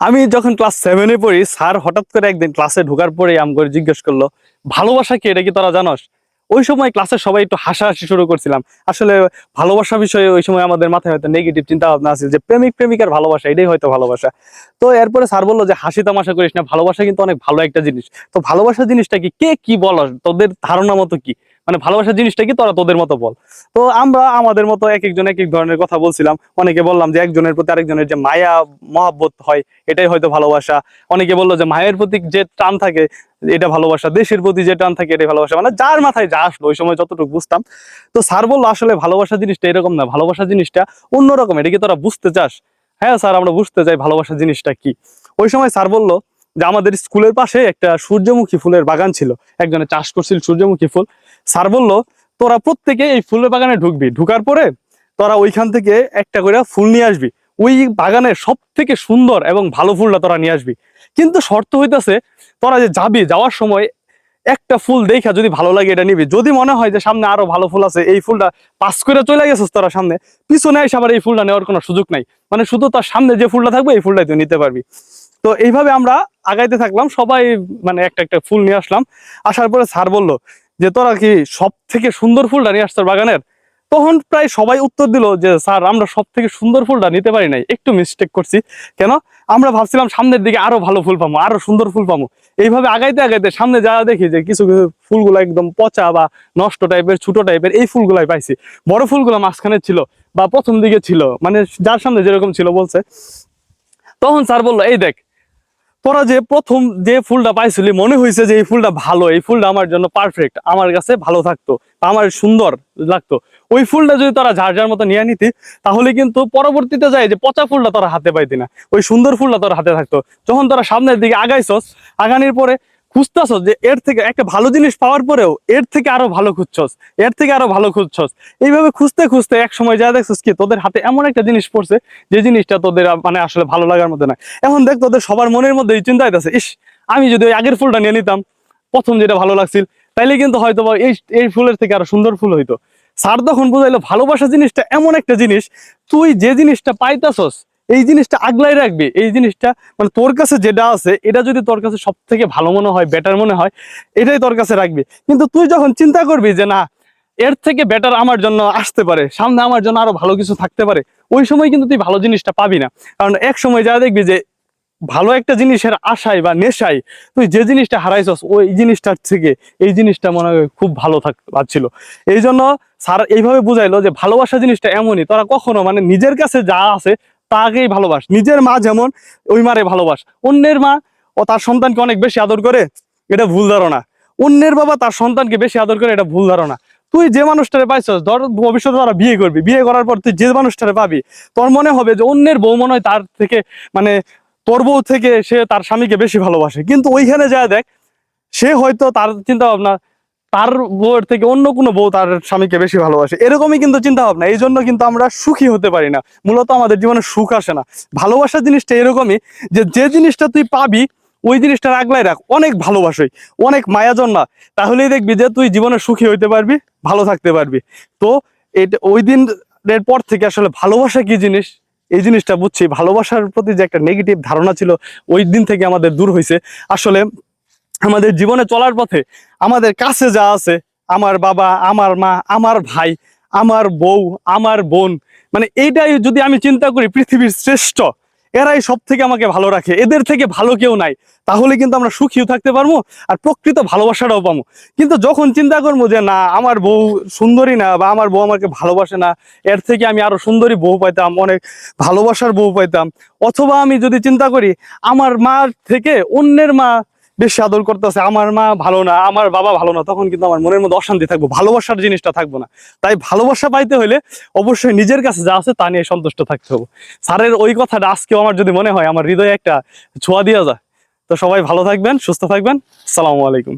আমি যখন ক্লাস 7-এ পড়ি, স্যার হঠাৎ করে একদিন ক্লাসে ঢোকার পরে আমাকে জিজ্ঞেস করলো, ভালোবাসা কি, এটা কি তোরা জানোস? ওই সময় ক্লাসের সবাই একটু হাসাহাসি শুরু করছিলাম। আসলে ভালোবাসা বিষয়ে ওই সময় আমাদের মাথায় হয়তো নেগেটিভ চিন্তা ভাবনা আছে যে প্রেমিক প্রেমিকার ভালোবাসা, এটাই হয়তো ভালোবাসা। তো এরপরে স্যার বললো যে হাসি তামাশা করিস না, ভালোবাসা কিন্তু অনেক ভালো একটা জিনিস। তো ভালোবাসা জিনিসটা কি, কে কি বলো, তোদের ধারণা মতো কি, মানে ভালোবাসা জিনিসটা কি, তোরা তোদের মতো বল। তো আমরা আমাদের মতো এক একজন এক এক ধরনের কথা বলছিলাম। অনেকে বললাম যে একজনের প্রতি আরেকজনের যে মায়া মহাব্বত হয়, এটাই হয়তো ভালোবাসা। অনেকে বললো যে মায়ের প্রতি যে টান থাকে এটা ভালোবাসা, দেশের প্রতি যে টান থাকে এটাই ভালোবাসা। মানে যার মাথায় যা আসলো ওই সময় যতটুকু বুঝতাম। তো স্যার বললো আসলে ভালোবাসা জিনিসটা এরকম না, ভালোবাসা জিনিসটা অন্যরকম, এটা কি তোরা বুঝতে চাস? হ্যাঁ স্যার, আমরা বুঝতে চাই ভালোবাসা জিনিসটা কি। ওই সময় স্যার বললো যে আমাদের স্কুলের পাশে একটা সূর্যমুখী ফুলের বাগান ছিল, একজনে চাষ করছিল সূর্যমুখী ফুল। স্যার বললো তোরা প্রত্যেকে এই ফুলের বাগানে ঢুকবি, ঢুকার পরে তোরা ওইখান থেকে একটা করে ফুল নিয়ে আসবি, ওই বাগানের সব থেকে সুন্দর এবং ভালো ফুলটা তোরা নিয়ে আসবি। কিন্তু শর্ত হইতেছে তোরা যে যাবি, যাওয়ার সময় একটা ফুল দেখা যদি ভালো লাগে এটা নিবি, যদি মনে হয় যে সামনে আরো ভালো ফুল আছে, এই ফুলটা পাস করে চলে গেছিস তোরা সামনে, পিছনে এসে আবার এই ফুলটা নেওয়ার কোনো সুযোগ নাই। মানে শুধু তার সামনে যে ফুলটা থাকবে এই ফুলটাই তুই নিতে পারবি। তো এইভাবে আমরা আগাইতে থাকলাম, সবাই মানে একটা একটা ফুল নিয়ে আসলাম। আসার পরে স্যার বললো যে তোরা কি সব থেকে সুন্দর ফুলটা নিয়ে আসছো বাগানের? তখন প্রায় সবাই উত্তর দিল যে স্যার আমরা সব থেকে সুন্দর ফুলটা নিতে পারি নাই, একটু মিস্টেক করছি। কেন? আমরা ভাবছিলাম সামনের দিকে আরো ভালো ফুল পাবো, আরো সুন্দর ফুল পাবো। এইভাবে আগাইতে আগাইতে সামনে যাওয়া দেখি যে কিছু কিছু ফুলগুলো একদম পচা বা নষ্ট টাইপের, ছোট টাইপের, এই ফুলগুলাই পাইছি। বড় ফুলগুলো মাঝখানে ছিল বা প্রথম দিকে ছিল, মানে যার সামনে যেরকম ছিল বলছে। তখন স্যার বললো এই দেখ, তোরা যে প্রথম যে ফুলটা পাইছিলি মনে হয়েছে যে এই ফুলটা ভালো, এই ফুলটা আমার জন্য পারফেক্ট, আমার কাছে ভালো থাকতো, আমার সুন্দর লাগতো, ওই ফুলটা যদি তোরা যার যার মতো নিয়ে নিতি, তাহলে কিন্তু পরবর্তীতে যায় যে পচা ফুলটা তোরা হাতে পাইতি না, ওই সুন্দর ফুলটা তোরা হাতে থাকতো। যখন তোরা সামনের দিকে আগাইছস, আগানোর পরে খুঁজতেছস যে এর থেকে একটা ভালো জিনিস পাওয়ার পরেও এর থেকে আরো ভালো খুঁজছস, এর থেকে আরো ভালো খুঁজছস, এইভাবে খুঁজতে খুঁজতে এক সময় যা দেখছস কি তোদের হাতে এমন একটা জিনিস পড়ছে যে জিনিসটা তোদের মানে আসলে ভালো লাগার মতো না। এখন দেখ তোদের সবার মনের মধ্যে এই চিন্তা হইতেছে, ইস আমি যদি ওই আগের ফুলটা নিয়ে নিতাম, প্রথম যেটা ভালো লাগছিল, তাইলে কিন্তু হয়তো এই এই ফুলের থেকে আরো সুন্দর ফুল হইতো। স্যার তখন বুঝাইলো ভালোবাসা জিনিসটা এমন একটা জিনিস, তুই যে জিনিসটা পাইতাছস এই জিনিসটা আগলাই রাখবি, এই জিনিসটা মানে তোর কাছে যেটা আছে এটা যদি তোর কাছে সব থেকে ভালো মনে হয়, বেটার মনে হয়, এটাই তোর কাছে রাখবি। কিন্তু তুই যখন চিন্তা করবি যে না, এর থেকে বেটার আমার জন্য আসতে পারে, সামনে আমার জন্য আরো ভালো কিছু থাকতে পারে, ওই সময় কিন্তু তুই ভালো জিনিসটা পাবি না। কারণ এক সময় যা দেখবি যে ভালো একটা জিনিসের আশায় বা নেশায় তুই যে জিনিসটা হারাইছস, ওই জিনিসটার থেকে এই জিনিসটা মনে হয় খুব ভালো পাচ্ছিল। এই জন্য স্যার এইভাবে বুঝাইলো যে ভালোবাসা জিনিসটা এমনই, তোরা কখনো মানে নিজের কাছে যা আছে তাকেই ভালোবাস। নিজের মা যেমন, ওই মারে ভালোবাস। অন্যের মা ও তার সন্তানকে অনেক বেশি আদর করে, এটা ভুল ধারণা। অন্যের বাবা তার সন্তানকে বেশি আদর করে, এটা ভুল ধারণা। তুই যে মানুষটারে পাইছস, ধর ভবিষ্যতে তারা বিয়ে করবি, বিয়ে করার পর তুই যে মানুষটারে পাবি, তোর মনে হবে যে অন্যের বউ মনে হয় তার থেকে মানে তোর বউ থেকে সে তার স্বামীকে বেশি ভালোবাসে। কিন্তু ওইখানে যা দেখ, সে হয়তো তার চিন্তা ভাবনা তার বউয়ের থেকে অন্য কোনো বউ তার স্বামীকে বেশি ভালোবাসে, এরকমই কিন্তু চিন্তা ভাবনা। এই জন্য কিন্তু আমরা সুখী হতে পারি না, মূলত আমাদের জীবনে সুখ আসে না। ভালোবাসা জিনিসটা এরকমই যে যে জিনিসটা তুই পাবি ওই জিনিসটা আগলাই রাখ, অনেক ভালোবাসই, অনেক মায়া জন্মা, তাহলেই দেখবি যে তুই জীবনে সুখী হইতে পারবি, ভালো থাকতে পারবি। তো এটা ওই দিনের পর থেকে আসলে ভালোবাসা কি জিনিস এই জিনিসটা বুঝছি। ভালোবাসার প্রতি যে একটা নেগেটিভ ধারণা ছিল ওই দিন থেকে আমাদের দূর হয়েছে। আসলে আমাদের জীবনে চলার পথে আমাদের কাছে যা আছে, আমার বাবা, আমার মা, আমার ভাই, আমার বউ, আমার বোন, মানে এইটাই যদি আমি চিন্তা করি পৃথিবীর শ্রেষ্ঠ, এরাই সব থেকে আমাকে ভালো রাখে, এদের থেকে ভালো কেউ নাই। তাহলে কিন্তু আমরা সুখীও থাকতে পারবো আর প্রকৃত ভালোবাসাটাও পাবো। কিন্তু যখন চিন্তা করবো যে না আমার বউ সুন্দরী না বা আমার বউ আমাকে ভালোবাসে না, এর থেকে আমি আরো সুন্দরী বউ পাইতাম, অনেক ভালোবাসার বউ পাইতাম, অথবা আমি যদি চিন্তা করি আমার মার থেকে অন্যের মা বেশি আদর করতেছে, আমার মা ভালো না, আমার বাবা ভালো না, তখন কিন্তু আমার মনের মধ্যে অশান্তি থাকবো, ভালোবাসার জিনিসটা থাকবো না। তাই ভালোবাসা পাইতে হলে অবশ্যই নিজের কাছে যা আছে তা নিয়ে সন্তুষ্ট থাকতে হবে। স্যারের ওই কথাটা আজকেও আমার যদি মনে হয় আমার হৃদয়ে একটা ছোঁয়া দিয়া যায়। তো সবাই ভালো থাকবেন, সুস্থ থাকবেন। আসসালামু আলাইকুম।